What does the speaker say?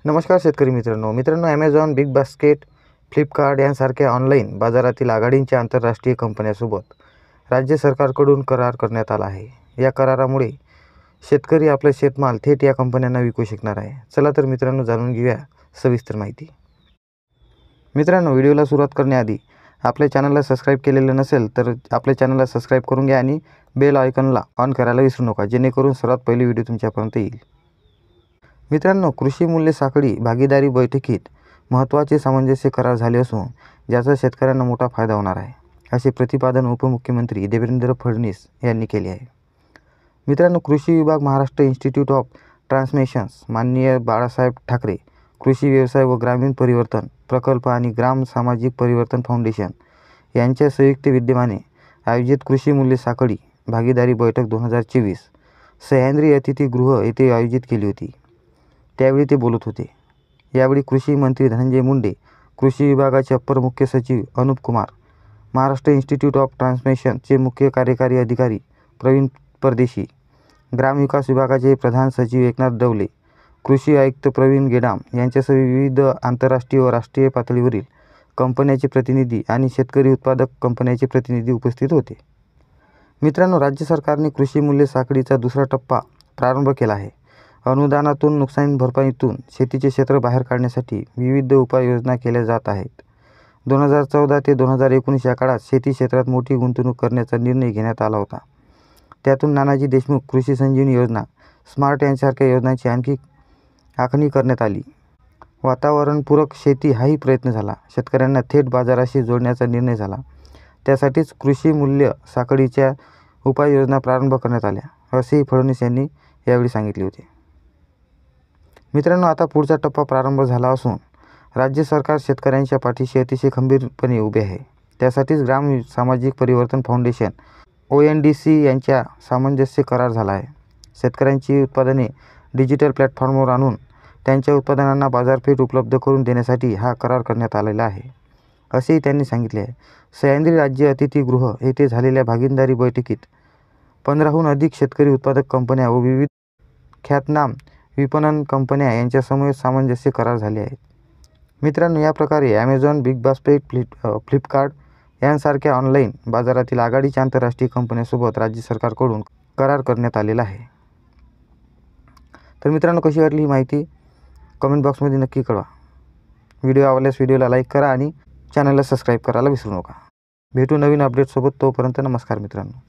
नमस्कार शेतकरी मित्रांनो, ॲमेझॉन, बिग बास्केट, फ्लिपकार्ट यांसारख्या ऑनलाईन बाजारातील आघाडींच्या आंतरराष्ट्रीय कंपन्यांसोबत राज्य सरकारकडून करार करण्यात आला आहे. या करारामुळे शेतकरी आपला शेतमाल थेट या कंपन्यांना विकू शकणार आहे. चला तर मित्रांनो, जाणून घेऊया सविस्तर माहिती. मित्रांनो, व्हिडिओला सुरुवात करण्याआधी आपल्या चॅनलला सबस्क्राईब केलेलं नसेल तर आपल्या चॅनलला सबस्क्राईब करून घ्या आणि बेल आयकॉनला ऑन करायला विसरू नका, जेणेकरून सर्वात पहिली व्हिडिओ तुमच्यापर्यंत येईल. मित्रांनो, कृषी मूल्य साखळी भागीदारी बैठकीत महत्त्वाचे सामंजस्य करार झाले असून ज्याचा शेतकऱ्यांना मोठा फायदा होणार आहे, असे प्रतिपादन उपमुख्यमंत्री देवेंद्र फडणवीस यांनी केले आहे. मित्रांनो, कृषी विभाग, महाराष्ट्र इन्स्टिट्यूट ऑफ ट्रान्समेशन्स, माननीय बाळासाहेब ठाकरे कृषी व्यवसाय व ग्रामीण परिवर्तन प्रकल्प आणि ग्राम सामाजिक परिवर्तन फाउंडेशन यांच्या संयुक्त विद्यमाने आयोजित कृषी मूल्य साखळी भागीदारी बैठक 2024 सह्याद्री अतिथीगृह येथे आयोजित केली होती. त्यावेळी ते बोलत होते. यावेळी कृषी मंत्री धनंजय मुंडे, कृषी विभागाचे अप्पर मुख्य सचिव अनुप कुमार, महाराष्ट्र इन्स्टिट्यूट ऑफ ट्रान्समेशनचे मुख्य कार्यकारी अधिकारी प्रवीण परदेशी, ग्रामविकास विभागाचे प्रधान सचिव एकनाथ डवले, कृषी आयुक्त प्रवीण गेडाम यांच्यासह विविध आंतरराष्ट्रीय व राष्ट्रीय पातळीवरील कंपन्यांचे प्रतिनिधी आणि शेतकरी उत्पादक कंपन्यांचे प्रतिनिधी उपस्थित होते. मित्रांनो, राज्य सरकारने कृषी मूल्य साखळीचा दुसरा टप्पा प्रारंभ केला आहे. अनुदानातून, नुकसान भरपाईतून शेतीचे क्षेत्र बाहेर काढण्यासाठी विविध उपाययोजना केल्या जात आहेत. 2014 ते 2019 या काळात शेती क्षेत्रात मोठी गुंतवणूक करण्याचा निर्णय घेण्यात आला होता. त्यातून नानाजी देशमुख कृषी संजीवनी योजना, स्मार्ट यांसारख्या योजनांची आणखी आखणी करण्यात आली. वातावरणपूरक शेती हाही प्रयत्न झाला. शेतकऱ्यांना थेट बाजाराशी जोडण्याचा निर्णय झाला. त्यासाठीच कृषी मूल्य साखळीच्या उपाययोजना प्रारंभ करण्यात आल्या, असेही फडणवीस यांनी यावेळी सांगितले होते. मित्रांनो, आता पुढचा टप्पा प्रारंभ झाला असून राज्य सरकार शेतकऱ्यांच्या पाठीशी अतिशय खंबीरपणे उभे आहे. त्यासाठीच ग्राम सामाजिक परिवर्तन फाउंडेशन ONDC यांच्या सामंजस्य करार झाला आहे. शेतकऱ्यांची उत्पादने डिजिटल प्लॅटफॉर्मवर आणून त्यांच्या उत्पादनांना बाजारपेठ उपलब्ध करून देण्यासाठी हा करार करण्यात आलेला आहे, असेही त्यांनी सांगितले आहे. सह्याद्री राज्य अतिथीगृह येथे झालेल्या भागीदारी बैठकीत 15हून अधिक शेतकरी उत्पादक कंपन्या व विविध ख्यातनाम विपणन कंपन्या यांच्यासमवेत सामंजस्य करार झाले आहेत. मित्रांनो, या प्रकारे ॲमेझॉन, बिग बास्केट, फ्लिपकार्ट यांसारख्या ऑनलाईन बाजारातील आघाडीच्या आंतरराष्ट्रीय कंपन्यांसोबत राज्य सरकारकडून करार करण्यात आलेला आहे. तर मित्रांनो, कशी वाटली ही माहिती कमेंट बॉक्समध्ये नक्की कळवा. व्हिडिओ आवडल्यास व्हिडिओला लाईक करा आणि चॅनलला सबस्क्राईब करायला विसरू नका. भेटू नवीन अपडेटसोबत. तोपर्यंत नमस्कार मित्रांनो.